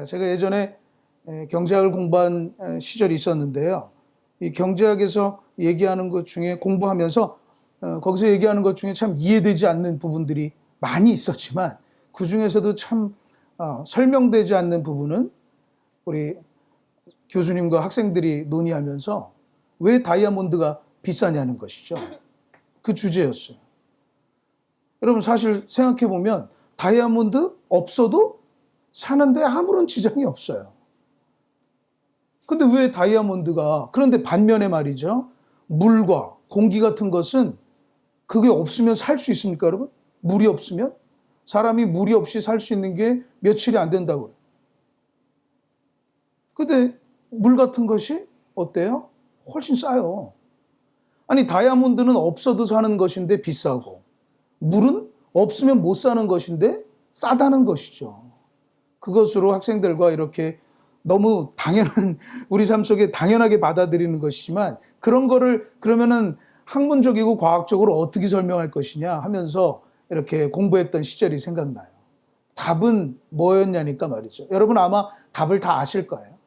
제가 예전에 경제학을 공부한 시절이 있었는데요. 이 경제학에서 얘기하는 것 중에 공부하면서 거기서 얘기하는 것 중에 참 이해되지 않는 부분들이 많이 있었지만 그 중에서도 참 설명되지 않는 부분은 우리 교수님과 학생들이 논의하면서 왜 다이아몬드가 비싸냐는 것이죠. 그 주제였어요. 여러분 사실 생각해 보면 다이아몬드 없어도 사는데 아무런 지장이 없어요. 근데 왜 다이아몬드가, 그런데 반면에 말이죠. 물과 공기 같은 것은 그게 없으면 살 수 있습니까, 여러분? 물이 없으면? 사람이 물이 없이 살 수 있는 게 며칠이 안 된다고 그래요. 근데 물 같은 것이 어때요? 훨씬 싸요. 아니, 다이아몬드는 없어도 사는 것인데 비싸고, 물은 없으면 못 사는 것인데 싸다는 것이죠. 그것으로 학생들과 이렇게 너무 당연한, 우리 삶 속에 당연하게 받아들이는 것이지만 그런 거를 그러면은 학문적이고 과학적으로 어떻게 설명할 것이냐 하면서 이렇게 공부했던 시절이 생각나요. 답은 뭐였냐니까 말이죠. 여러분 아마 답을 다 아실 거예요.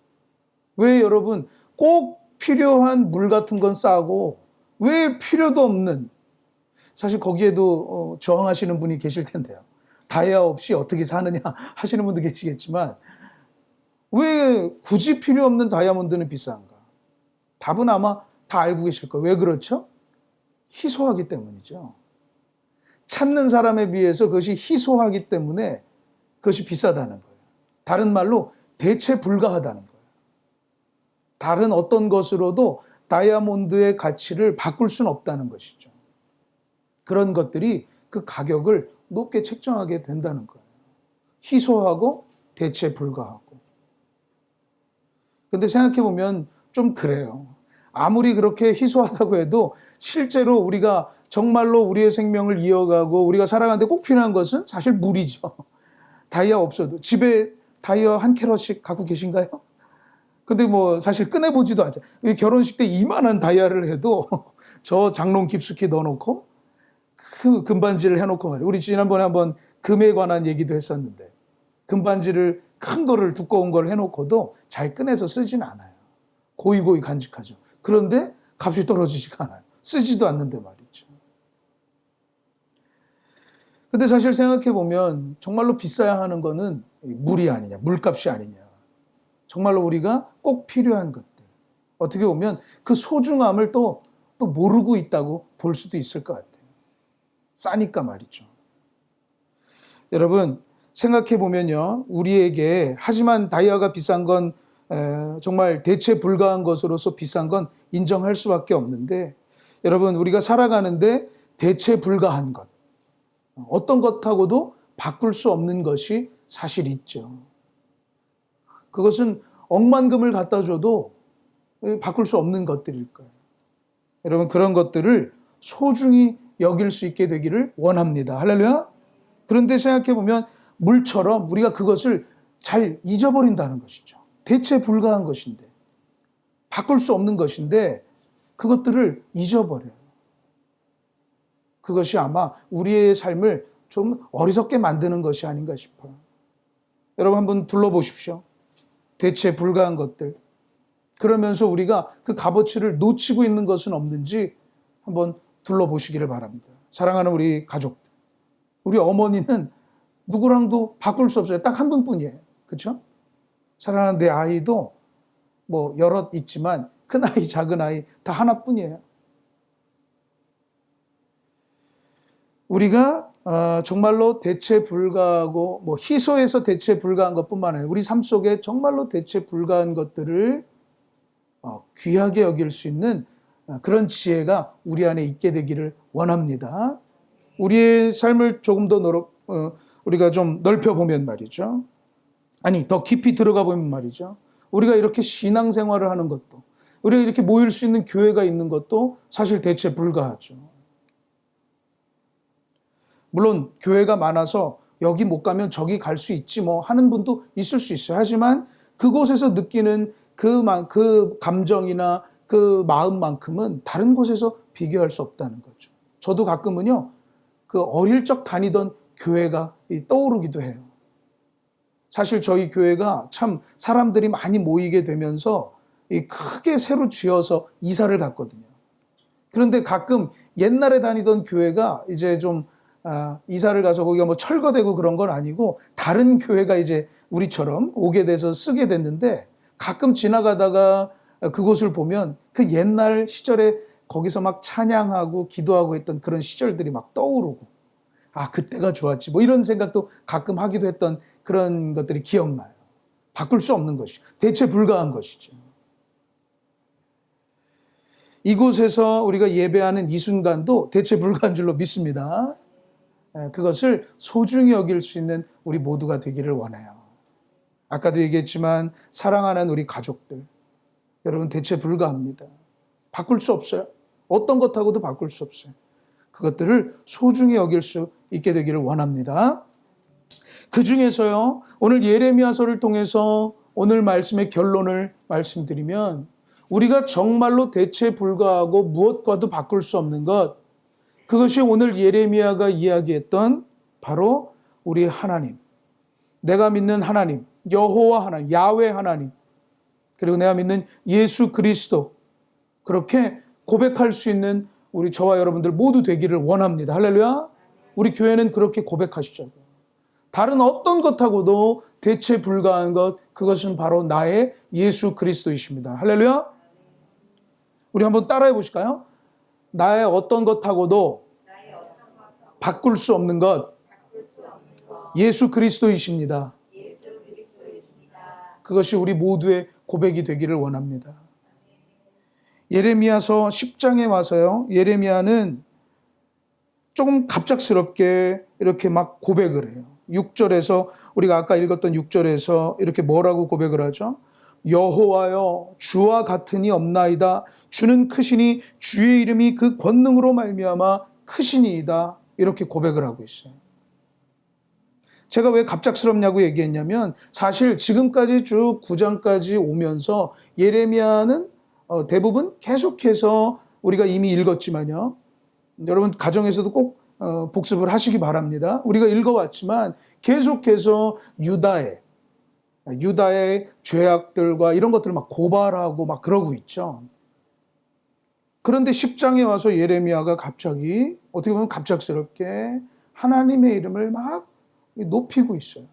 왜 여러분 꼭 필요한 물 같은 건 싸고 왜 필요도 없는, 사실 거기에도 저항하시는 분이 계실 텐데요. 다이아 없이 어떻게 사느냐 하시는 분도 계시겠지만 왜 굳이 필요 없는 다이아몬드는 비싼가? 답은 아마 다 알고 계실 거예요. 왜 그렇죠? 희소하기 때문이죠. 찾는 사람에 비해서 그것이 희소하기 때문에 그것이 비싸다는 거예요. 다른 말로 대체 불가하다는 거예요. 다른 어떤 것으로도 다이아몬드의 가치를 바꿀 수는 없다는 것이죠. 그런 것들이 그 가격을 높게 책정하게 된다는 거예요. 희소하고 대체 불가하고. 근데 생각해 보면 좀 그래요. 아무리 그렇게 희소하다고 해도 실제로 우리가 정말로 우리의 생명을 이어가고 우리가 살아가는데 꼭 필요한 것은 사실 물이죠. 다이아 없어도 집에 다이아 한 캐럿씩 갖고 계신가요? 근데 뭐 사실 꺼내보지도 않잖아요. 결혼식 때 이만한 다이아를 해도 저 장롱 깊숙이 넣어놓고 그 금반지를 해놓고 말이에요. 우리 지난번에 한번 금에 관한 얘기도 했었는데 금반지를 큰 거를 두꺼운 걸 해놓고도 잘 꺼내서 쓰진 않아요. 고이고이 간직하죠. 그런데 값이 떨어지지가 않아요. 쓰지도 않는데 말이죠. 근데 사실 생각해 보면 정말로 비싸야 하는 거는 물이 아니냐, 물값이 아니냐. 정말로 우리가 꼭 필요한 것들. 어떻게 보면 그 소중함을 또 모르고 있다고 볼 수도 있을 것 같아요. 싸니까 말이죠. 여러분 생각해 보면요, 우리에게 하지만 다이아가 비싼 건 정말 대체 불가한 것으로서 비싼 건 인정할 수밖에 없는데, 여러분 우리가 살아가는데 대체 불가한 것, 어떤 것하고도 바꿀 수 없는 것이 사실 있죠. 그것은 억만금을 갖다 줘도 바꿀 수 없는 것들일 거예요. 여러분 그런 것들을 소중히 여길 수 있게 되기를 원합니다. 할렐루야. 그런데 생각해 보면 물처럼 우리가 그것을 잘 잊어버린다는 것이죠. 대체 불가한 것인데, 바꿀 수 없는 것인데 그것들을 잊어버려요. 그것이 아마 우리의 삶을 좀 어리석게 만드는 것이 아닌가 싶어요. 여러분 한번 둘러보십시오. 대체 불가한 것들. 그러면서 우리가 그 값어치를 놓치고 있는 것은 없는지 한번 둘러보시기를 바랍니다. 사랑하는 우리 가족들. 우리 어머니는 누구랑도 바꿀 수 없어요. 딱 한 분뿐이에요. 그렇죠? 사랑하는 내 아이도 뭐 여럿 있지만 큰 아이, 작은 아이 다 하나뿐이에요. 우리가 정말로 대체 불가하고 뭐 희소해서 대체 불가한 것뿐만 아니라 우리 삶 속에 정말로 대체 불가한 것들을 귀하게 여길 수 있는 그런 지혜가 우리 안에 있게 되기를 원합니다. 우리의 삶을 조금 더 우리가 좀 넓혀보면 말이죠. 아니, 더 깊이 들어가 보면 말이죠. 우리가 이렇게 신앙생활을 하는 것도, 우리가 이렇게 모일 수 있는 교회가 있는 것도 사실 대체 불가하죠. 물론 교회가 많아서 여기 못 가면 저기 갈 수 있지 뭐 하는 분도 있을 수 있어요. 하지만 그곳에서 느끼는 그 감정이나 그 마음만큼은 다른 곳에서 비교할 수 없다는 거죠. 저도 가끔은요, 그 어릴 적 다니던 교회가 떠오르기도 해요. 사실 저희 교회가 참 사람들이 많이 모이게 되면서 이 크게 새로 지어서 이사를 갔거든요. 그런데 가끔 옛날에 다니던 교회가 이제 좀 이사를 가서 거기가 뭐 철거되고 그런 건 아니고 다른 교회가 이제 우리처럼 오게 돼서 쓰게 됐는데, 가끔 지나가다가 그곳을 보면 그 옛날 시절에 거기서 막 찬양하고 기도하고 했던 그런 시절들이 막 떠오르고, 아, 그때가 좋았지, 뭐 이런 생각도 가끔 하기도 했던 그런 것들이 기억나요. 바꿀 수 없는 것이죠. 대체 불가한 것이죠. 이곳에서 우리가 예배하는 이 순간도 대체 불가한 줄로 믿습니다. 그것을 소중히 여길 수 있는 우리 모두가 되기를 원해요. 아까도 얘기했지만 사랑하는 우리 가족들, 여러분 대체 불가합니다. 바꿀 수 없어요. 어떤 것하고도 바꿀 수 없어요. 그것들을 소중히 여길 수 있게 되기를 원합니다. 그 중에서요, 오늘 예레미야서를 통해서 오늘 말씀의 결론을 말씀드리면, 우리가 정말로 대체 불가하고 무엇과도 바꿀 수 없는 것, 그것이 오늘 예레미야가 이야기했던 바로 우리 하나님, 내가 믿는 하나님, 여호와 하나님, 야훼 하나님, 그리고 내가 믿는 예수 그리스도, 그렇게 고백할 수 있는 우리 저와 여러분들 모두 되기를 원합니다. 할렐루야. 우리 교회는 그렇게 고백하시죠. 다른 어떤 것하고도 대체 불가한 것, 그것은 바로 나의 예수 그리스도이십니다. 할렐루야. 우리 한번 따라해 보실까요? 나의 어떤 것하고도 바꿀 수 없는 것, 예수 그리스도이십니다. 그것이 우리 모두의 고백이 되기를 원합니다. 예레미야서 10장에 와서요, 예레미야는 조금 갑작스럽게 이렇게 막 고백을 해요. 6절에서, 우리가 아까 읽었던 6절에서 이렇게 뭐라고 고백을 하죠? 여호와여, 주와 같으니 없나이다. 주는 크시니 주의 이름이 그 권능으로 말미암아 크시니이다. 이렇게 고백을 하고 있어요. 제가 왜 갑작스럽냐고 얘기했냐면, 사실 지금까지 쭉 9장까지 오면서 예레미야는 대부분 계속해서 우리가 이미 읽었지만요, 여러분 가정에서도 꼭 복습을 하시기 바랍니다. 우리가 읽어왔지만 계속해서 유다의 죄악들과 이런 것들을 막 고발하고 막 그러고 있죠. 그런데 10장에 와서 예레미야가 갑자기, 어떻게 보면 갑작스럽게 하나님의 이름을 막 높이고 있어요.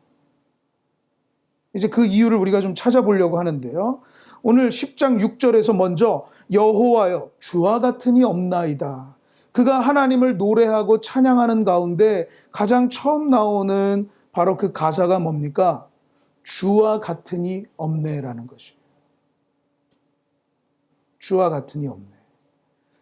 이제 그 이유를 우리가 좀 찾아보려고 하는데요, 오늘 10장 6절에서 먼저 여호와여, 주와 같으니 없나이다. 그가 하나님을 노래하고 찬양하는 가운데 가장 처음 나오는 바로 그 가사가 뭡니까? 주와 같으니 없네라는 것이에요. 주와 같으니 없네.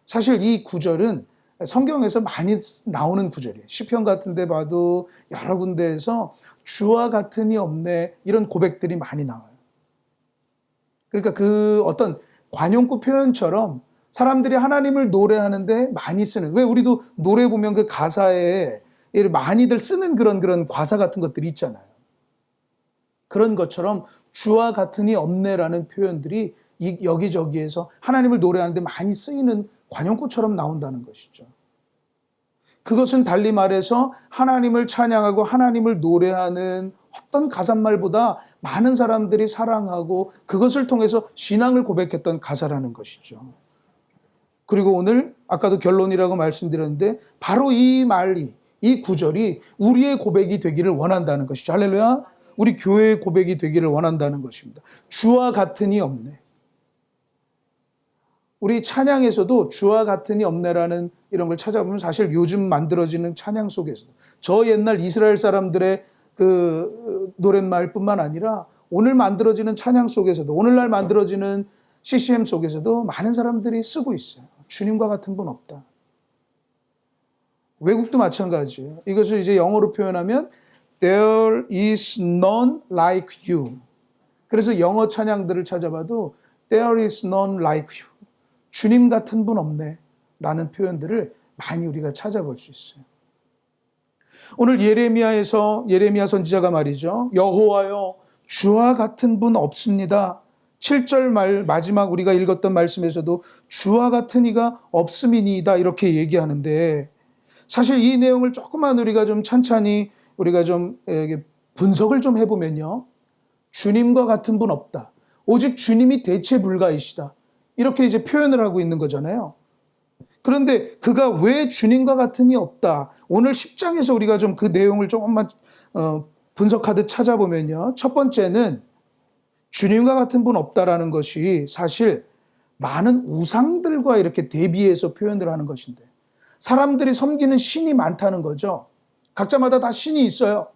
사실 이 구절은 성경에서 많이 나오는 구절이에요. 시편 같은 데 봐도 여러 군데에서 주와 같으니 없네, 이런 고백들이 많이 나와요. 그러니까 그 어떤 관용구 표현처럼 사람들이 하나님을 노래하는데 많이 쓰는, 왜 우리도 노래 보면 그 가사에 많이들 쓰는 그런 과사 같은 것들이 있잖아요. 그런 것처럼 주와 같으니 없네라는 표현들이 여기저기에서 하나님을 노래하는데 많이 쓰이는 관용구처럼 나온다는 것이죠. 그것은 달리 말해서 하나님을 찬양하고 하나님을 노래하는 어떤 가사말보다 많은 사람들이 사랑하고 그것을 통해서 신앙을 고백했던 가사라는 것이죠. 그리고 오늘 아까도 결론이라고 말씀드렸는데, 바로 이 말이, 이 구절이 우리의 고백이 되기를 원한다는 것이죠. 할렐루야. 우리 교회의 고백이 되기를 원한다는 것입니다. 주와 같으니 없네. 우리 찬양에서도 주와 같으니 없네라는 이런 걸 찾아보면, 사실 요즘 만들어지는 찬양 속에서도 저 옛날 이스라엘 사람들의 그 노랫말뿐만 아니라 오늘 만들어지는 찬양 속에서도, 오늘날 만들어지는 CCM 속에서도 많은 사람들이 쓰고 있어요. 주님과 같은 분 없다. 외국도 마찬가지예요. 이것을 이제 영어로 표현하면 There is none like you. 그래서 영어 찬양들을 찾아봐도 There is none like you. 주님 같은 분 없네 라는 표현들을 많이 우리가 찾아볼 수 있어요. 오늘 예레미야에서 예레미야 선지자가 말이죠, 여호와여, 주와 같은 분 없습니다. 7절 마지막 우리가 읽었던 말씀에서도 주와 같은 이가 없음이니이다, 이렇게 얘기하는데, 사실 이 내용을 조금만 우리가 좀 찬찬히 우리가 좀 분석을 좀 해보면요, 주님과 같은 분 없다. 오직 주님이 대체 불가이시다. 이렇게 이제 표현을 하고 있는 거잖아요. 그런데 그가 왜 주님과 같은 이 없다. 오늘 10장에서 우리가 좀 그 내용을 조금만 분석하듯 찾아보면요. 첫 번째는 주님과 같은 분 없다라는 것이 사실 많은 우상들과 이렇게 대비해서 표현을 하는 것인데, 사람들이 섬기는 신이 많다는 거죠. 각자마다 다 신이 있어요.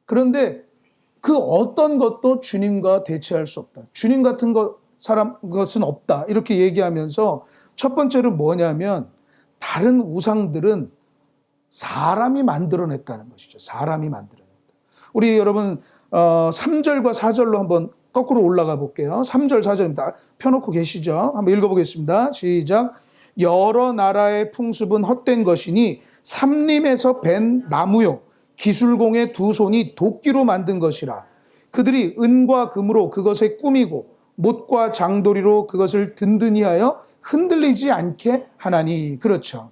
그런데 그 어떤 것도 주님과 대체할 수 없다. 주님 같은 것은 없다. 이렇게 얘기하면서 첫 번째로 뭐냐면, 다른 우상들은 사람이 만들어냈다는 것이죠. 사람이 만들어냈다. 우리 여러분 3절과 4절로 한번 거꾸로 올라가 볼게요. 3절 4절입니다. 펴놓고 계시죠? 한번 읽어보겠습니다. 시작. 여러 나라의 풍습은 헛된 것이니 삼림에서 벤 나무요 기술공의 두 손이 도끼로 만든 것이라. 그들이 은과 금으로 그것에 꾸미고 못과 장도리로 그것을 든든히 하여 흔들리지 않게 하나니. 그렇죠.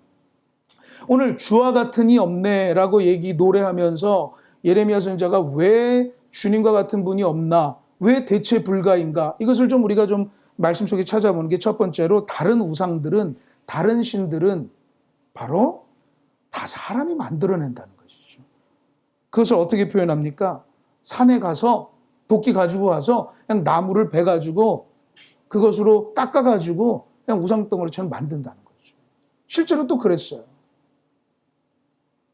오늘 주와 같은 이 없네라고 노래하면서 예레미야 선지자가 왜 주님과 같은 분이 없나, 왜 대체 불가인가, 이것을 좀 우리가 좀 말씀 속에 찾아보는 게 첫 번째로, 다른 우상들은, 다른 신들은 바로 다 사람이 만들어낸다는 것이죠. 그것을 어떻게 표현합니까? 산에 가서 도끼 가지고 와서 그냥 나무를 베가지고 그것으로 깎아가지고 그냥 우상덩어리처럼 만든다는 거죠. 실제로 또 그랬어요.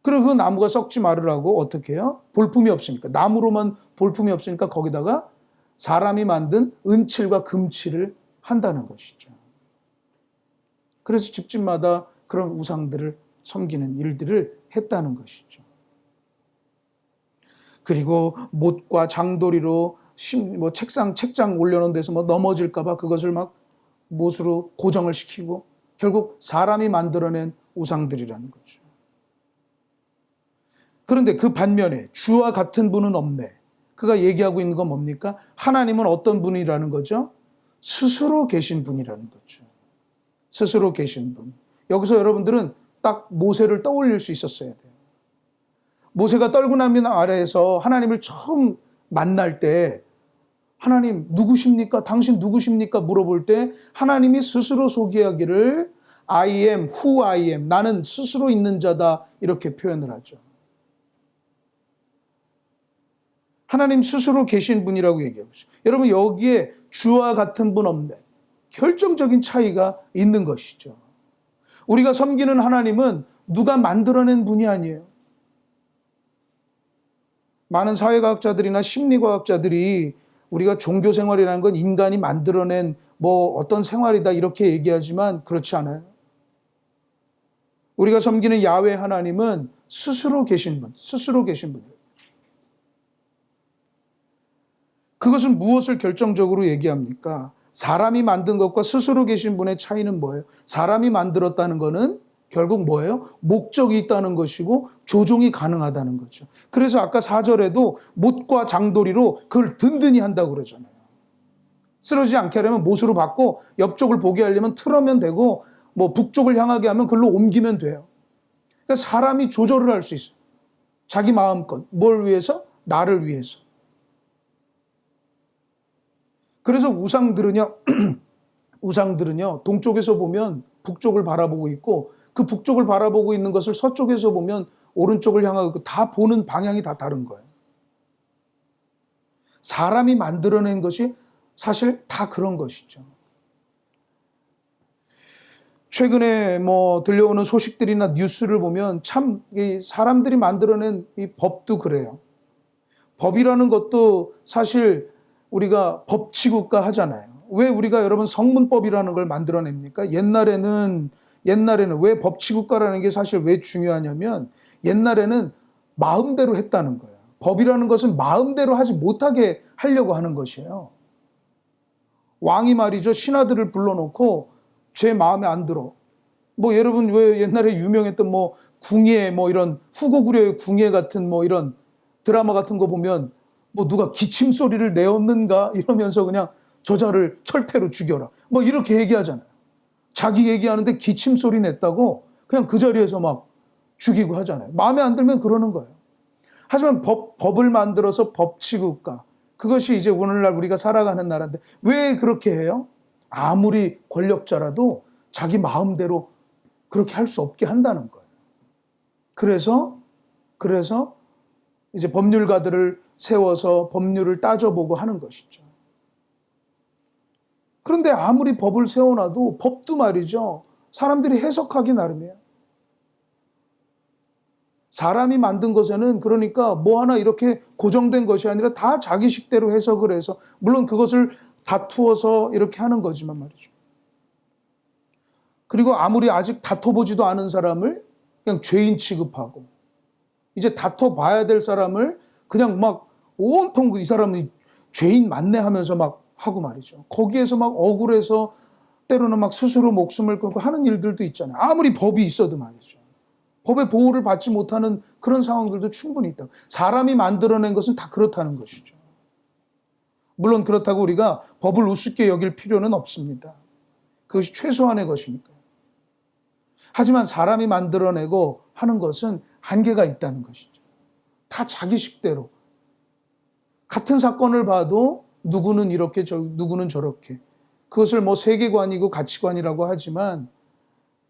그리고 그 나무가 썩지 말으라고 어떻게 해요? 볼품이 없으니까, 나무로만 볼품이 없으니까 거기다가 사람이 만든 은칠과 금칠을 한다는 것이죠. 그래서 집집마다 그런 우상들을 섬기는 일들을 했다는 것이죠. 그리고 못과 장도리로 책장 올려놓은 데서 넘어질까봐 그것을 막 못으로 고정을 시키고, 결국 사람이 만들어낸 우상들이라는 거죠. 그런데 그 반면에 주와 같은 분은 없네. 그가 얘기하고 있는 건 뭡니까? 하나님은 어떤 분이라는 거죠? 스스로 계신 분이라는 거죠. 스스로 계신 분. 여기서 여러분들은 딱 모세를 떠올릴 수 있었어야 돼요. 모세가 떨구나무 아래에서 하나님을 처음 만날 때, 하나님 누구십니까? 당신 누구십니까? 물어볼 때 하나님이 스스로 소개하기를 I am who I am, 나는 스스로 있는 자다, 이렇게 표현을 하죠. 하나님 스스로 계신 분이라고 얘기하고 있어요. 여러분, 여기에 주와 같은 분 없네. 결정적인 차이가 있는 것이죠. 우리가 섬기는 하나님은 누가 만들어낸 분이 아니에요. 많은 사회과학자들이나 심리과학자들이 우리가 종교 생활이라는 건 인간이 만들어낸 어떤 생활이다 이렇게 얘기하지만 그렇지 않아요. 우리가 섬기는 야훼 하나님은 스스로 계신 분, 스스로 계신 분이에요. 그것은 무엇을 결정적으로 얘기합니까? 사람이 만든 것과 스스로 계신 분의 차이는 뭐예요? 사람이 만들었다는 것은 결국 뭐예요? 목적이 있다는 것이고 조종이 가능하다는 거죠. 그래서 아까 4절에도 못과 장도리로 그걸 든든히 한다고 그러잖아요. 쓰러지지 않게 하려면 못으로 받고, 옆쪽을 보게 하려면 틀으면 되고, 북쪽을 향하게 하면 그걸로 옮기면 돼요. 그러니까 사람이 조절을 할 수 있어요. 자기 마음껏. 뭘 위해서? 나를 위해서. 그래서 우상들은요, 동쪽에서 보면 북쪽을 바라보고 있고, 그 북쪽을 바라보고 있는 것을 서쪽에서 보면 오른쪽을 향하고 있고, 다 보는 방향이 다 다른 거예요. 사람이 만들어낸 것이 사실 다 그런 것이죠. 최근에 들려오는 소식들이나 뉴스를 보면 참 사람들이 만들어낸 이 법도 그래요. 법이라는 것도 사실 우리가 법치국가 하잖아요. 왜 우리가 여러분 성문법이라는 걸 만들어냅니까? 옛날에는 왜 법치국가라는 게 사실 왜 중요하냐면, 옛날에는 마음대로 했다는 거예요. 법이라는 것은 마음대로 하지 못하게 하려고 하는 것이에요. 왕이 말이죠, 신하들을 불러놓고 제 마음에 안 들어. 여러분 왜 옛날에 유명했던 궁예, 이런 후고구려의 궁예 같은 이런 드라마 같은 거 보면 누가 기침 소리를 내었는가 이러면서 그냥 저자를 철퇴로 죽여라, 이렇게 얘기하잖아요. 자기 얘기하는데 기침 소리 냈다고 그냥 그 자리에서 막 죽이고 하잖아요. 마음에 안 들면 그러는 거예요. 하지만 법을 만들어서 법치국가, 그것이 이제 오늘날 우리가 살아가는 나라인데 왜 그렇게 해요? 아무리 권력자라도 자기 마음대로 그렇게 할 수 없게 한다는 거예요. 그래서 이제 법률가들을 세워서 법률을 따져보고 하는 것이죠. 그런데 아무리 법을 세워놔도 법도 말이죠. 사람들이 해석하기 나름이에요. 사람이 만든 것에는 그러니까 뭐 하나 이렇게 고정된 것이 아니라 다 자기 식대로 해석을 해서 물론 그것을 다투어서 이렇게 하는 거지만 말이죠. 그리고 아무리 아직 다퉈보지도 않은 사람을 그냥 죄인 취급하고 이제 다퉈봐야 될 사람을 그냥 막 온통 이 사람이 죄인 맞네 하면서 막 하고 말이죠. 거기에서 막 억울해서 때로는 막 스스로 목숨을 끊고 하는 일들도 있잖아요. 아무리 법이 있어도 말이죠. 법의 보호를 받지 못하는 그런 상황들도 충분히 있다. 사람이 만들어낸 것은 다 그렇다는 것이죠. 물론 그렇다고 우리가 법을 우습게 여길 필요는 없습니다. 그것이 최소한의 것이니까요. 하지만 사람이 만들어내고 하는 것은 한계가 있다는 것이죠. 다 자기 식대로. 같은 사건을 봐도 누구는 이렇게 누구는 저렇게. 그것을 뭐 세계관이고 가치관이라고 하지만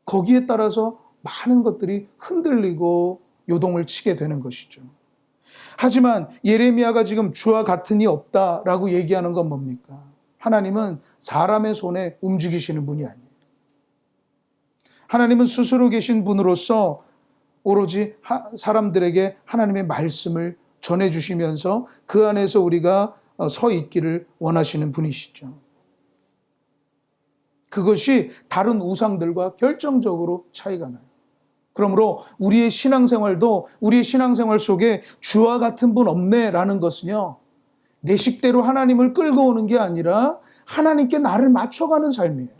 거기에 따라서 많은 것들이 흔들리고 요동을 치게 되는 것이죠. 하지만 예레미야가 지금 주와 같은 이 없다라고 얘기하는 건 뭡니까? 하나님은 사람의 손에 움직이시는 분이 아니에요. 하나님은 스스로 계신 분으로서 오로지 사람들에게 하나님의 말씀을 전해주시면서 그 안에서 우리가 서 있기를 원하시는 분이시죠. 그것이 다른 우상들과 결정적으로 차이가 나요. 그러므로 우리의 신앙생활도 우리의 신앙생활 속에 주와 같은 분 없네라는 것은요. 내 식대로 하나님을 끌고 오는 게 아니라 하나님께 나를 맞춰가는 삶이에요.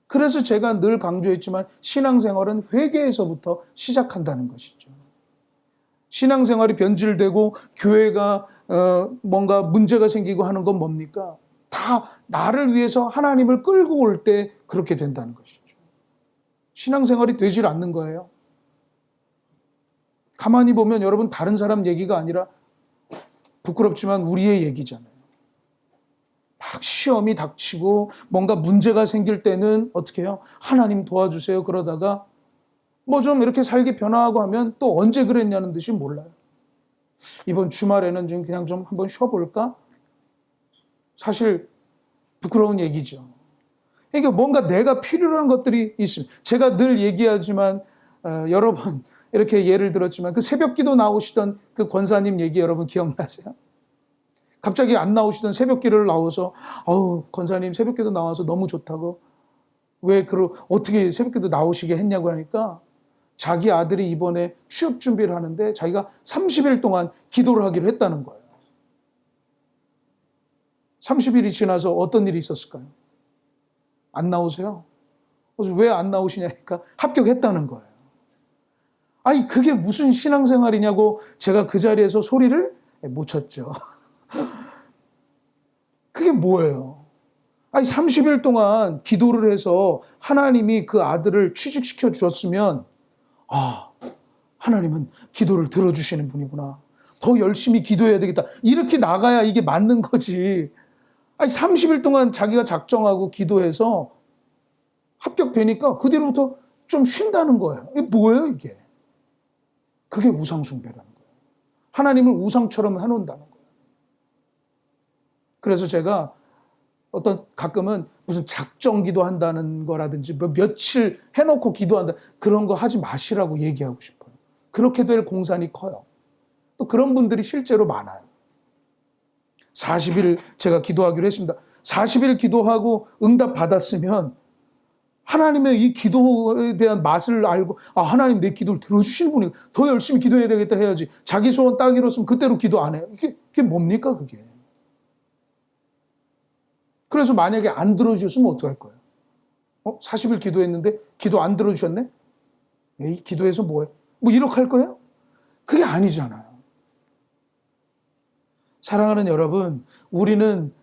그래서 제가 늘 강조했지만 신앙생활은 회개에서부터 시작한다는 것이죠. 신앙생활이 변질되고 교회가 뭔가 문제가 생기고 하는 건 뭡니까? 다 나를 위해서 하나님을 끌고 올 때 그렇게 된다는 것이죠. 신앙생활이 되질 않는 거예요. 가만히 보면 여러분 다른 사람 얘기가 아니라 부끄럽지만 우리의 얘기잖아요. 막 시험이 닥치고 뭔가 문제가 생길 때는 어떻게 해요? 하나님 도와주세요. 그러다가 뭐 좀 이렇게 살기 변화하고 하면 또 언제 그랬냐는 듯이 몰라요. 이번 주말에는 좀 그냥 좀 한번 쉬어볼까? 사실 부끄러운 얘기죠. 그러니까 뭔가 내가 필요로 한 것들이 있습니다. 제가 늘 얘기하지만 여러 번 이렇게 예를 들었지만 그 새벽기도 나오시던 그 권사님 얘기 여러분 기억나세요? 갑자기 안 나오시던 새벽기도를 나와서 권사님 새벽기도 나와서 너무 좋다고 어떻게 새벽기도 나오시게 했냐고 하니까 자기 아들이 이번에 취업 준비를 하는데 자기가 30일 동안 기도를 하기로 했다는 거예요. 30일이 지나서 어떤 일이 있었을까요? 안 나오세요? 그래서 왜 안 나오시냐니까 합격했다는 거예요. 아니 그게 무슨 신앙생활이냐고 제가 그 자리에서 소리를 못 쳤죠. 그게 뭐예요? 아니 30일 동안 기도를 해서 하나님이 그 아들을 취직시켜 주셨으면 하나님은 기도를 들어주시는 분이구나. 더 열심히 기도해야 되겠다. 이렇게 나가야 이게 맞는 거지. 아니 30일 동안 자기가 작정하고 기도해서 합격되니까 그 뒤로부터 좀 쉰다는 거예요. 이게 뭐예요 이게? 그게 우상숭배라는 거예요. 하나님을 우상처럼 해놓는다는 거예요. 그래서 제가 가끔은 무슨 작정 기도한다는 거라든지 며칠 해놓고 기도한다 그런 거 하지 마시라고 얘기하고 싶어요. 그렇게 될 공산이 커요. 또 그런 분들이 실제로 많아요. 40일 제가 기도하기로 했습니다. 40일 기도하고 응답 받았으면 하나님의 이 기도에 대한 맛을 알고 하나님 내 기도를 들어주시는 분이 더 열심히 기도해야 되겠다 해야지. 자기 소원 따기로서는 그때로 기도 안 해요. 그게 뭡니까 그게. 그래서 만약에 안 들어주셨으면 어떡할 거예요? 40일 기도했는데 기도 안 들어주셨네? 에이 기도해서 뭐해? 뭐 이렇게 할 거예요? 그게 아니잖아요. 사랑하는 여러분, 우리는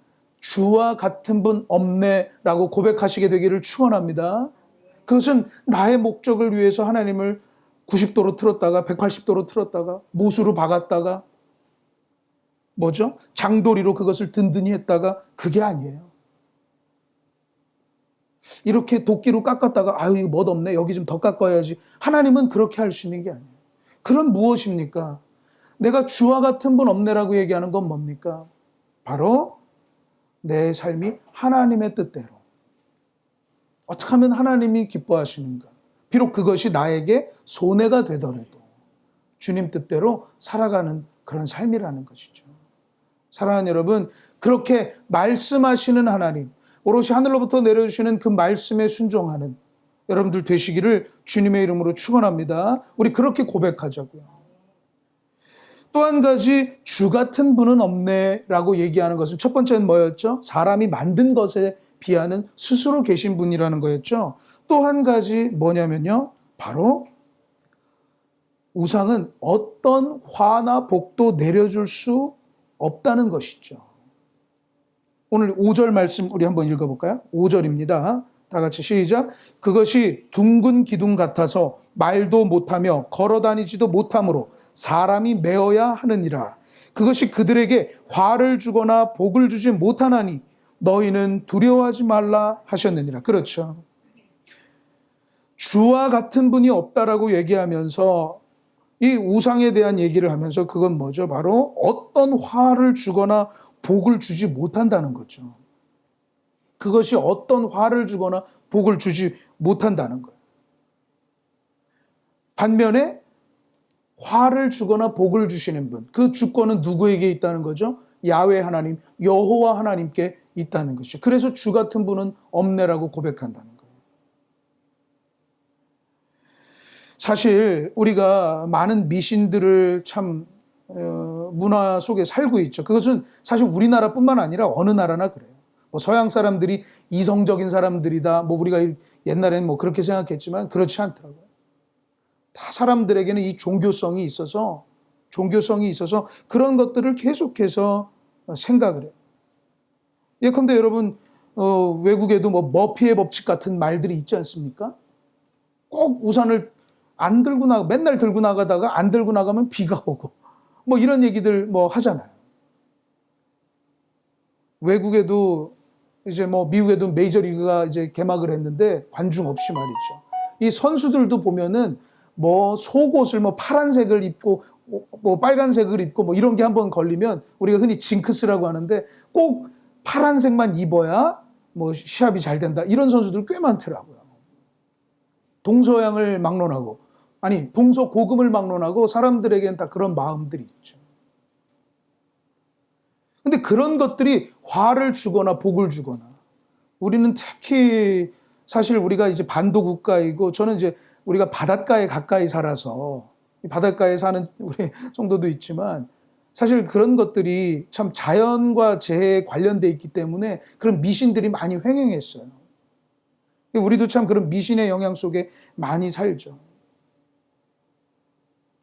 주와 같은 분 없네라고 고백하시게 되기를 축원합니다. 그것은 나의 목적을 위해서 하나님을 90도로 틀었다가 180도로 틀었다가 못으로 박았다가 뭐죠? 장도리로 그것을 든든히 했다가 그게 아니에요. 이렇게 도끼로 깎았다가 아유 이거 멋없네. 여기 좀 더 깎아야지. 하나님은 그렇게 할 수 있는 게 아니에요. 그럼 무엇입니까? 내가 주와 같은 분 없네라고 얘기하는 건 뭡니까? 바로 내 삶이 하나님의 뜻대로. 어떻게 하면 하나님이 기뻐하시는가? 비록 그것이 나에게 손해가 되더라도 주님 뜻대로 살아가는 그런 삶이라는 것이죠. 사랑하는 여러분, 그렇게 말씀하시는 하나님, 오롯이 하늘로부터 내려주시는 그 말씀에 순종하는 여러분들 되시기를 주님의 이름으로 축원합니다. 우리 그렇게 고백하자고요. 또 한 가지 주 같은 분은 없네라고 얘기하는 것은 첫 번째는 뭐였죠? 사람이 만든 것에 비하는 스스로 계신 분이라는 거였죠. 또 한 가지 뭐냐면요. 바로 우상은 어떤 화나 복도 내려줄 수 없다는 것이죠. 오늘 5절 말씀 우리 한번 읽어볼까요? 5절입니다. 다 같이 시작. 그것이 둥근 기둥 같아서 말도 못하며 걸어다니지도 못하므로 사람이 메어야 하느니라. 그것이 그들에게 화를 주거나 복을 주지 못하나니 너희는 두려워하지 말라 하셨느니라. 그렇죠. 주와 같은 분이 없다라고 얘기하면서 이 우상에 대한 얘기를 하면서 그건 뭐죠? 바로 어떤 화를 주거나 복을 주지 못한다는 거죠. 그것이 어떤 화를 주거나 복을 주지 못한다는 거예요. 반면에 화를 주거나 복을 주시는 분, 그 주권은 누구에게 있다는 거죠? 야훼 하나님, 여호와 하나님께 있다는 것이죠. 그래서 주 같은 분은 없네라고 고백한다는 거예요. 사실 우리가 많은 미신들을 참 문화 속에 살고 있죠. 그것은 사실 우리나라뿐만 아니라 어느 나라나 그래요. 뭐 서양 사람들이 이성적인 사람들이다. 뭐 우리가 옛날에는 뭐 그렇게 생각했지만 그렇지 않더라고요. 다 사람들에게는 이 종교성이 있어서 그런 것들을 계속해서 생각을 해요. 예컨대 여러분 외국에도 뭐 머피의 법칙 같은 말들이 있지 않습니까? 꼭 우산을 안 들고 맨날 들고 나가다가 안 들고 나가면 비가 오고 뭐 이런 얘기들 뭐 하잖아요. 외국에도 이제 뭐 미국에도 메이저리그가 이제 개막을 했는데 관중 없이 말이죠. 이 선수들도 보면은 뭐 속옷을 뭐 파란색을 입고 뭐 빨간색을 입고 뭐 이런 게 한번 걸리면 우리가 흔히 징크스라고 하는데 꼭 파란색만 입어야 뭐 시합이 잘 된다. 이런 선수들 꽤 많더라고요. 동서양을 막론하고 아니 동서고금을 막론하고 사람들에게는 다 그런 마음들이 있죠. 근데 그런 것들이 화를 주거나 복을 주거나 우리는 특히 사실 우리가 이제 반도 국가이고 저는 이제 우리가 바닷가에 가까이 살아서 바닷가에 사는 우리 성도도 있지만 사실 그런 것들이 참 자연과 재해에 관련돼 있기 때문에 그런 미신들이 많이 횡행했어요. 우리도 참 그런 미신의 영향 속에 많이 살죠.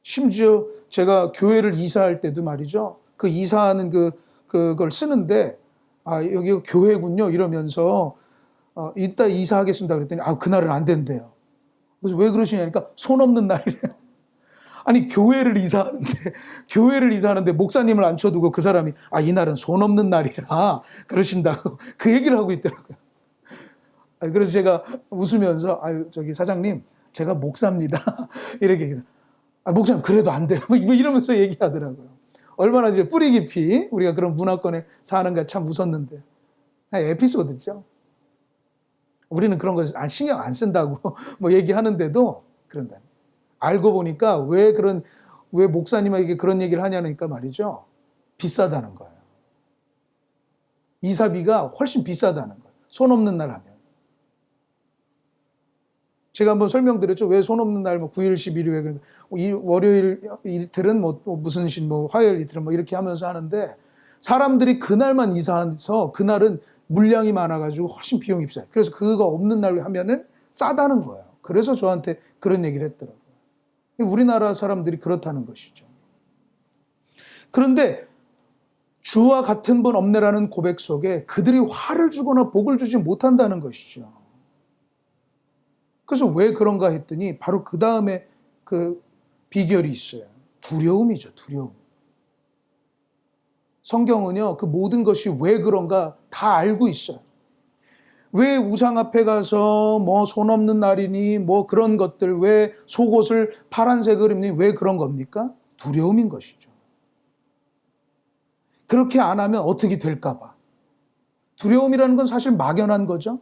심지어 제가 교회를 이사할 때도 말이죠. 그 이사하는 그걸 쓰는데 여기가 교회군요 이러면서 이따 이사하겠습니다 그랬더니 그날은 안 된대요. 그래서 왜 그러시냐니까 손 없는 날이래요. 아니 교회를 이사하는데 목사님을 앉혀두고 그 사람이 이날은 손 없는 날이라 그러신다고 그 얘기를 하고 있더라고요. 그래서 제가 웃으면서 저기 사장님 제가 목사입니다 이렇게 얘기해요. 목사님 그래도 안 돼요 뭐 이러면서 얘기하더라고요. 얼마나 이제 뿌리 깊이 우리가 그런 문화권에 사는가 참 웃었는데 에피소드죠. 우리는 그런 거 신경 안 쓴다고 뭐 얘기하는데도 그런다. 알고 보니까 왜 목사님에게 그런 얘기를 하냐니까 말이죠. 비싸다는 거예요. 이사비가 훨씬 비싸다는 거예요. 손 없는 날 하면. 제가 한번 설명드렸죠. 왜 손 없는 날, 9일, 11일, 왜 그런가. 월요일 이틀은 무슨 신, 화요일 이틀은 이렇게 하면서 하는데 사람들이 그날만 이사해서 그날은 물량이 많아가지고 훨씬 비용이 비싸요. 그래서 그거 없는 날 하면은 싸다는 거예요. 그래서 저한테 그런 얘기를 했더라고요. 우리나라 사람들이 그렇다는 것이죠. 그런데 주와 같은 분 없네라는 고백 속에 그들이 화를 주거나 복을 주지 못한다는 것이죠. 그래서 왜 그런가 했더니 바로 그 다음에 그 비결이 있어요. 두려움이죠, 두려움. 성경은요, 그 모든 것이 왜 그런가 다 알고 있어요. 왜 우상 앞에 가서 뭐 손 없는 날이니 뭐 그런 것들, 왜 속옷을 파란색을 입니, 왜 그런 겁니까? 두려움인 것이죠. 그렇게 안 하면 어떻게 될까 봐. 두려움이라는 건 사실 막연한 거죠.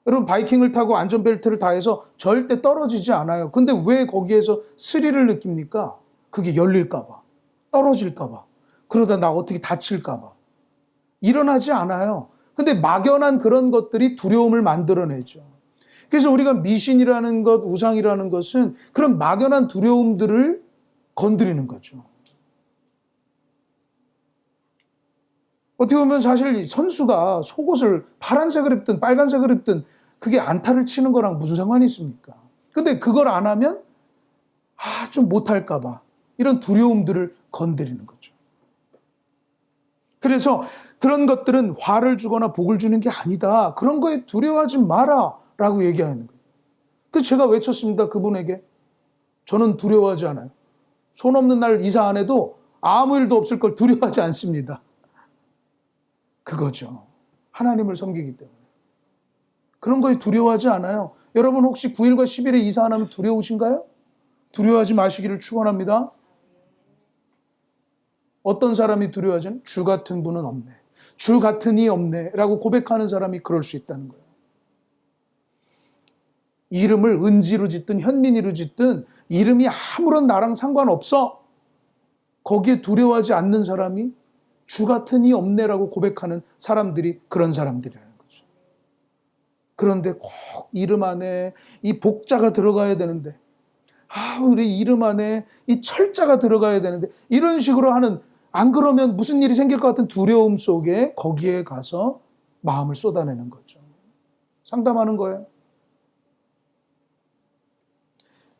여러분, 바이킹을 타고 안전벨트를 다해서 절대 떨어지지 않아요. 근데 왜 거기에서 스릴을 느낍니까? 그게 열릴까 봐, 떨어질까 봐, 그러다 나 어떻게 다칠까 봐. 일어나지 않아요. 근데 막연한 그런 것들이 두려움을 만들어내죠. 그래서 우리가 미신이라는 것, 우상이라는 것은 그런 막연한 두려움들을 건드리는 거죠. 어떻게 보면 사실 선수가 속옷을 파란색을 입든 빨간색을 입든 그게 안타를 치는 거랑 무슨 상관이 있습니까? 근데 그걸 안 하면 좀 못할까 봐 이런 두려움들을 건드리는 거죠. 그래서 그런 것들은 화를 주거나 복을 주는 게 아니다. 그런 거에 두려워하지 마라 라고 얘기하는 거예요. 그래서 제가 외쳤습니다. 그분에게. 저는 두려워하지 않아요. 손 없는 날 이사 안 해도 아무 일도 없을 걸 두려워하지 않습니다. 그거죠. 하나님을 섬기기 때문에. 그런 거에 두려워하지 않아요. 여러분 혹시 9일과 10일에 이사 안 하면 두려우신가요? 두려워하지 마시기를 축원합니다. 어떤 사람이 두려워하지는 주 같은 분은 없네. 주 같은 이 없네 라고 고백하는 사람이 그럴 수 있다는 거예요. 이름을 은지로 짓든 현민이로 짓든 이름이 아무런 나랑 상관없어. 거기에 두려워하지 않는 사람이 주 같은 이 없네라고 고백하는 사람들이 그런 사람들이라는 거죠. 그런데 꼭 이름 안에 이 복자가 들어가야 되는데, 우리 이름 안에 이 철자가 들어가야 되는데, 이런 식으로 하는, 안 그러면 무슨 일이 생길 것 같은 두려움 속에 거기에 가서 마음을 쏟아내는 거죠. 상담하는 거예요.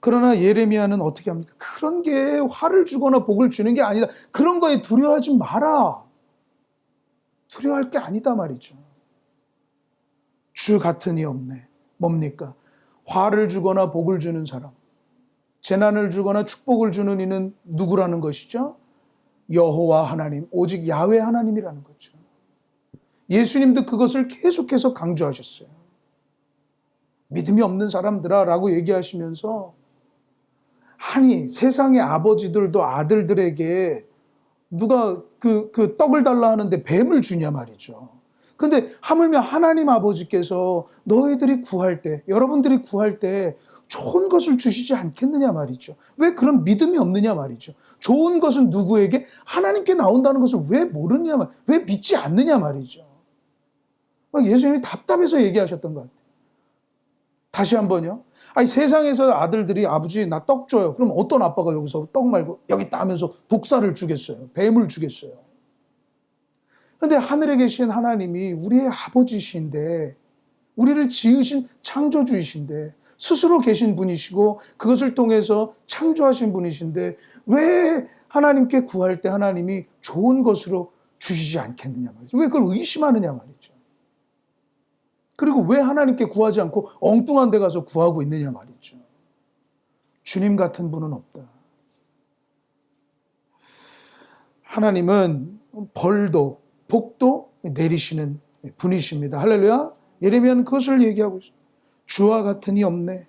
그러나 예레미야는 어떻게 합니까? 그런 게 화를 주거나 복을 주는 게 아니다. 그런 거에 두려워하지 마라. 두려워할 게 아니다 말이죠. 주 같은 이 없네. 뭡니까? 화를 주거나 복을 주는 사람, 재난을 주거나 축복을 주는 이는 누구라는 것이죠? 여호와 하나님, 오직 야훼 하나님이라는 거죠. 예수님도 그것을 계속해서 강조하셨어요. 믿음이 없는 사람들아 라고 얘기하시면서, 아니 세상의 아버지들도 아들들에게 누가 그 떡을 달라 하는데 뱀을 주냐 말이죠. 근데 하물며 하나님 아버지께서 너희들이 구할 때, 여러분들이 구할 때 좋은 것을 주시지 않겠느냐 말이죠. 왜 그런 믿음이 없느냐 말이죠. 좋은 것은 누구에게? 하나님께 나온다는 것을 왜 모르느냐 말이죠. 왜 믿지 않느냐 말이죠. 예수님이 답답해서 얘기하셨던 것 같아요. 다시 한번요. 아니 세상에서 아들들이 아버지 나 떡 줘요. 그럼 어떤 아빠가 여기서 떡 말고 여기 있다 하면서 독사를 주겠어요. 뱀을 주겠어요. 그런데 하늘에 계신 하나님이 우리의 아버지신데, 우리를 지으신 창조주이신데, 스스로 계신 분이시고 그것을 통해서 창조하신 분이신데, 왜 하나님께 구할 때 하나님이 좋은 것으로 주시지 않겠느냐 말이죠. 왜 그걸 의심하느냐 말이죠. 그리고 왜 하나님께 구하지 않고 엉뚱한 데 가서 구하고 있느냐 말이죠. 주님 같은 분은 없다. 하나님은 벌도 복도 내리시는 분이십니다. 할렐루야. 예레미야는 그것을 얘기하고 있어요. 주와 같은 이 없네.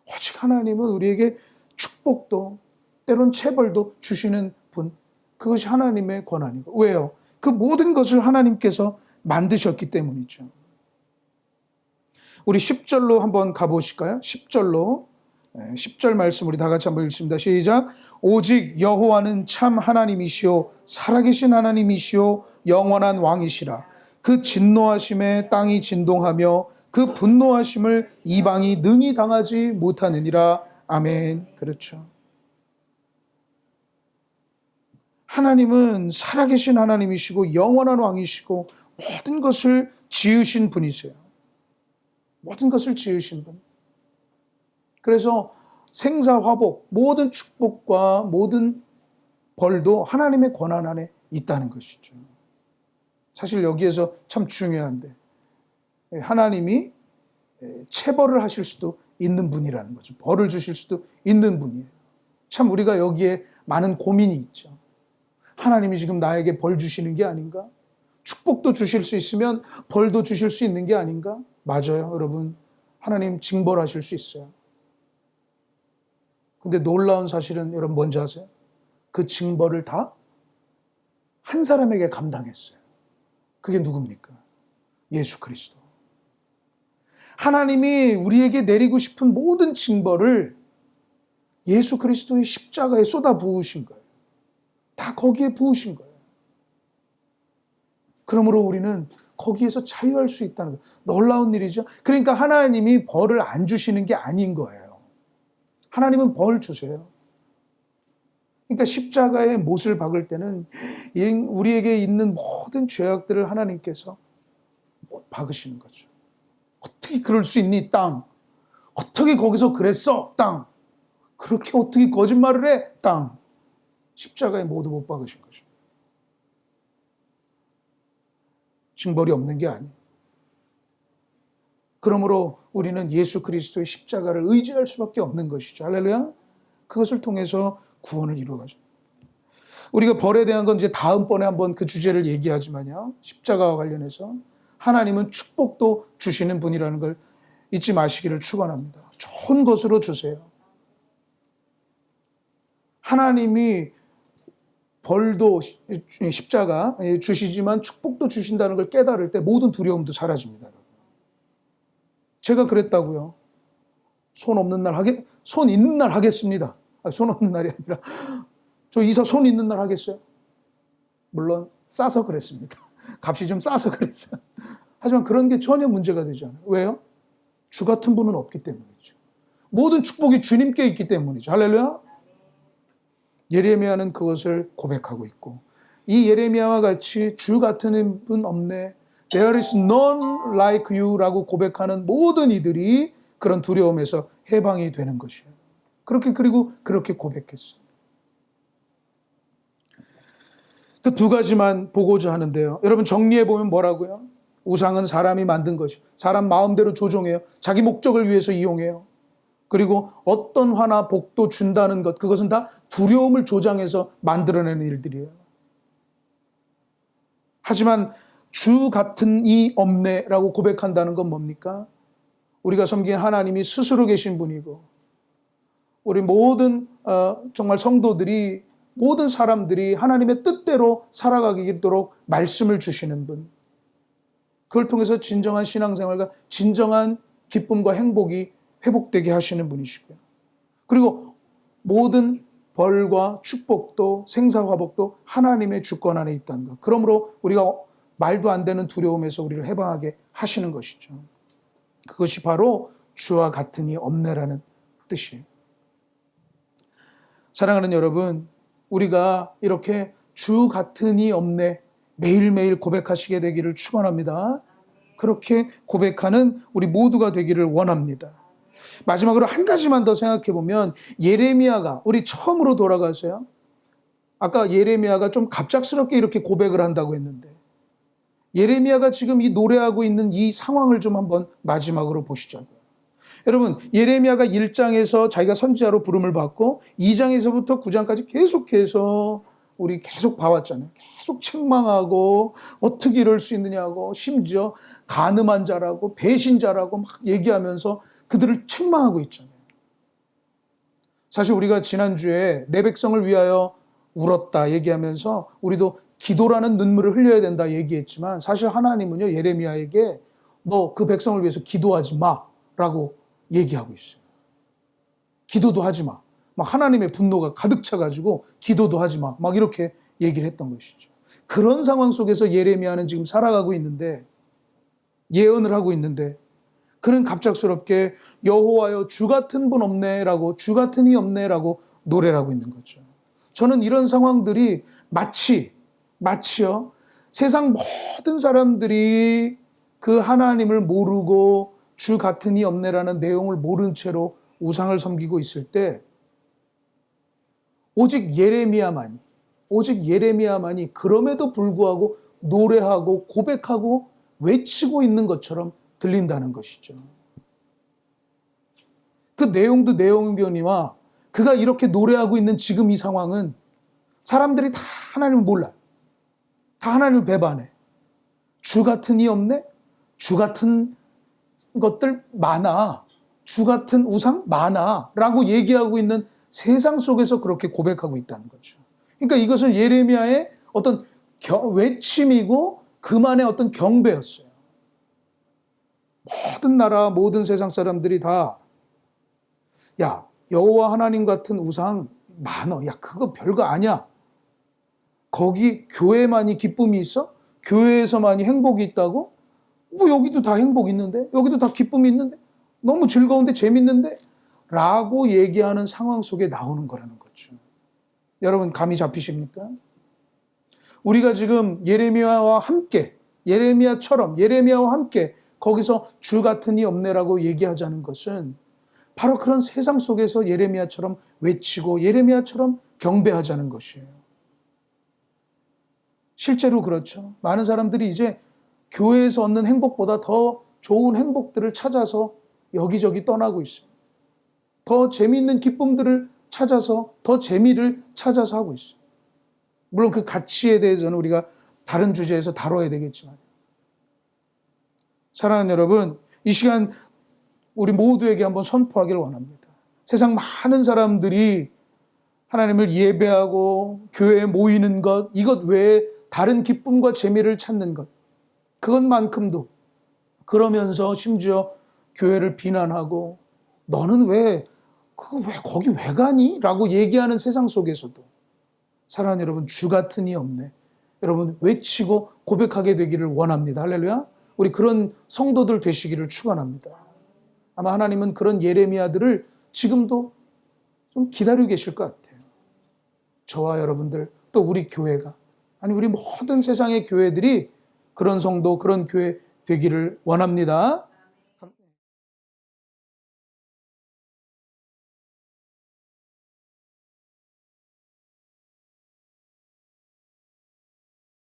오직 하나님은 우리에게 축복도 때론 체벌도 주시는 분. 그것이 하나님의 권한이고. 왜요? 그 모든 것을 하나님께서 만드셨기 때문이죠. 우리 10절로 한번 가보실까요? 10절로. 10절 말씀 우리 다 같이 한번 읽습니다. 시작. 오직 여호와는 참 하나님이시오 살아계신 하나님이시오 영원한 왕이시라. 그 진노하심에 땅이 진동하며 그 분노하심을 이방이 능히 당하지 못하느니라. 아멘. 그렇죠. 하나님은 살아계신 하나님이시고 영원한 왕이시고 모든 것을 지으신 분이세요. 모든 것을 지으신 분. 그래서 생사화복, 모든 축복과 모든 벌도 하나님의 권한 안에 있다는 것이죠. 사실 여기에서 참 중요한데, 하나님이 체벌을 하실 수도 있는 분이라는 거죠. 벌을 주실 수도 있는 분이에요. 참 우리가 여기에 많은 고민이 있죠. 하나님이 지금 나에게 벌 주시는 게 아닌가? 축복도 주실 수 있으면 벌도 주실 수 있는 게 아닌가? 맞아요, 여러분. 하나님 징벌하실 수 있어요. 근데 놀라운 사실은 여러분 뭔지 아세요? 그 징벌을 다 한 사람에게 감당했어요. 그게 누굽니까? 예수 그리스도. 하나님이 우리에게 내리고 싶은 모든 징벌을 예수 그리스도의 십자가에 쏟아 부으신 거예요. 다 거기에 부으신 거예요. 그러므로 우리는 거기에서 자유할 수 있다는 거예요. 놀라운 일이죠. 그러니까 하나님이 벌을 안 주시는 게 아닌 거예요. 하나님은 벌 주세요. 그러니까 십자가에 못을 박을 때는 우리에게 있는 모든 죄악들을 하나님께서 못 박으시는 거죠. 어떻게 그럴 수 있니, 땅? 어떻게 거기서 그랬어, 땅? 그렇게 어떻게 거짓말을 해, 땅? 십자가에 모두 못 박으신 거죠. 징벌이 없는 게 아니에요. 그러므로 우리는 예수 그리스도의 십자가를 의지할 수밖에 없는 것이죠. 할렐루야. 그것을 통해서 구원을 이루어가죠. 우리가 벌에 대한 건 이제 다음번에 한번 그 주제를 얘기하지만요. 십자가와 관련해서 하나님은 축복도 주시는 분이라는 걸 잊지 마시기를 축원합니다. 좋은 것으로 주세요. 하나님이 벌도 십자가 주시지만 축복도 주신다는 걸 깨달을 때 모든 두려움도 사라집니다. 제가 그랬다고요. 손 있는 날 하겠습니다. 손 없는 날이 아니라 저 이사 손 있는 날 하겠어요? 물론 싸서 그랬습니다. 값이 좀 싸서 그랬어요. 하지만 그런 게 전혀 문제가 되지 않아요. 왜요? 주 같은 분은 없기 때문이죠. 모든 축복이 주님께 있기 때문이죠. 할렐루야. 예레미야는 그것을 고백하고 있고, 이 예레미야와 같이 주 같은 분 없네, There is none like you 라고 고백하는 모든 이들이 그런 두려움에서 해방이 되는 것이에요. 그리고 그렇게 고백했어요. 그 두 가지만 보고자 하는데요. 여러분 정리해보면 뭐라고요? 우상은 사람이 만든 것이, 사람 마음대로 조종해요. 자기 목적을 위해서 이용해요. 그리고 어떤 화나 복도 준다는 것, 그것은 다 두려움을 조장해서 만들어내는 일들이에요. 하지만 주 같은 이 없네라고 고백한다는 건 뭡니까? 우리가 섬긴 하나님이 스스로 계신 분이고, 우리 모든 정말 성도들이, 모든 사람들이 하나님의 뜻대로 살아가기도록 말씀을 주시는 분, 그걸 통해서 진정한 신앙생활과 진정한 기쁨과 행복이 회복되게 하시는 분이시고요. 그리고 모든 벌과 축복도 생사화복도 하나님의 주권 안에 있다는 것. 그러므로 우리가 말도 안 되는 두려움에서 우리를 해방하게 하시는 것이죠. 그것이 바로 주와 같으니 없네라는 뜻이에요. 사랑하는 여러분, 우리가 이렇게 주 같으니 없네 매일매일 고백하시게 되기를 축원합니다. 그렇게 고백하는 우리 모두가 되기를 원합니다. 마지막으로 한 가지만 더 생각해 보면, 예레미야가, 우리 처음으로 돌아가서요. 아까 예레미야가 좀 갑작스럽게 이렇게 고백을 한다고 했는데, 예레미야가 지금 이 노래하고 있는 이 상황을 좀 한번 마지막으로 보시자고요. 여러분, 예레미야가 1장에서 자기가 선지자로 부름을 받고 2장에서부터 9장까지 계속해서 우리 계속 봐왔잖아요. 계속 책망하고 어떻게 이럴 수 있느냐고, 심지어 간음한 자라고 배신자라고 막 얘기하면서 그들을 책망하고 있잖아요. 사실 우리가 지난주에 내 백성을 위하여 울었다 얘기하면서 우리도 기도라는 눈물을 흘려야 된다 얘기했지만, 사실 하나님은요, 예레미야에게 너 그 백성을 위해서 기도하지 마라고 얘기하고 있어요. 기도도 하지 마. 막 하나님의 분노가 가득 차가지고 기도도 하지 마. 막 이렇게 얘기를 했던 것이죠. 그런 상황 속에서 예레미야는 지금 살아가고 있는데, 예언을 하고 있는데, 그는 갑작스럽게 여호와여 주 같은 분 없네라고, 주 같은 이 없네라고 노래를 하고 있는 거죠. 저는 이런 상황들이 마치요, 세상 모든 사람들이 그 하나님을 모르고 주 같은 이 없네라는 내용을 모른 채로 우상을 섬기고 있을 때, 오직 예레미야만이 그럼에도 불구하고 노래하고 고백하고 외치고 있는 것처럼 들린다는 것이죠. 그 내용도 내용이거니와 그가 이렇게 노래하고 있는 지금 이 상황은 사람들이 다 하나님을 몰라. 다 하나님을 배반해. 주 같은 이 없네? 주 같은 것들 많아. 주 같은 우상 많아. 라고 얘기하고 있는 세상 속에서 그렇게 고백하고 있다는 거죠. 그러니까 이것은 예레미야의 어떤 외침이고 그만의 어떤 경배였어요. 모든 나라, 모든 세상 사람들이 다, 야, 여호와 하나님 같은 우상 많어. 야, 그거 별거 아니야. 거기 교회만이 기쁨이 있어? 교회에서만이 행복이 있다고? 뭐 여기도 다 행복 있는데? 여기도 다 기쁨이 있는데? 너무 즐거운데 재밌는데? 라고 얘기하는 상황 속에 나오는 거라는 거죠. 여러분 감이 잡히십니까? 우리가 지금 예레미야와 함께, 예레미야와 함께 거기서 주 같은 이 없네라고 얘기하자는 것은 바로 그런 세상 속에서 예레미야처럼 외치고 예레미야처럼 경배하자는 것이에요. 실제로 그렇죠. 많은 사람들이 이제 교회에서 얻는 행복보다 더 좋은 행복들을 찾아서 여기저기 떠나고 있어요. 더 재미있는 기쁨들을 찾아서 더 재미를 찾아서 하고 있어요. 물론 그 가치에 대해서는 우리가 다른 주제에서 다뤄야 되겠지만, 사랑하는 여러분, 이 시간 우리 모두에게 한번 선포하기를 원합니다. 세상 많은 사람들이 하나님을 예배하고 교회에 모이는 것, 이것 외에 다른 기쁨과 재미를 찾는 것, 그것만큼도, 그러면서 심지어 교회를 비난하고 너는 왜 거기 왜 가니? 라고 얘기하는 세상 속에서도 사랑하는 여러분, 주 같은 이 없네. 여러분 외치고 고백하게 되기를 원합니다. 할렐루야. 우리 그런 성도들 되시기를 축원합니다. 아마 하나님은 그런 예레미야들을 지금도 좀 기다리고 계실 것 같아요. 저와 여러분들, 또 우리 교회가, 아니 우리 모든 세상의 교회들이 그런 성도, 그런 교회 되기를 원합니다.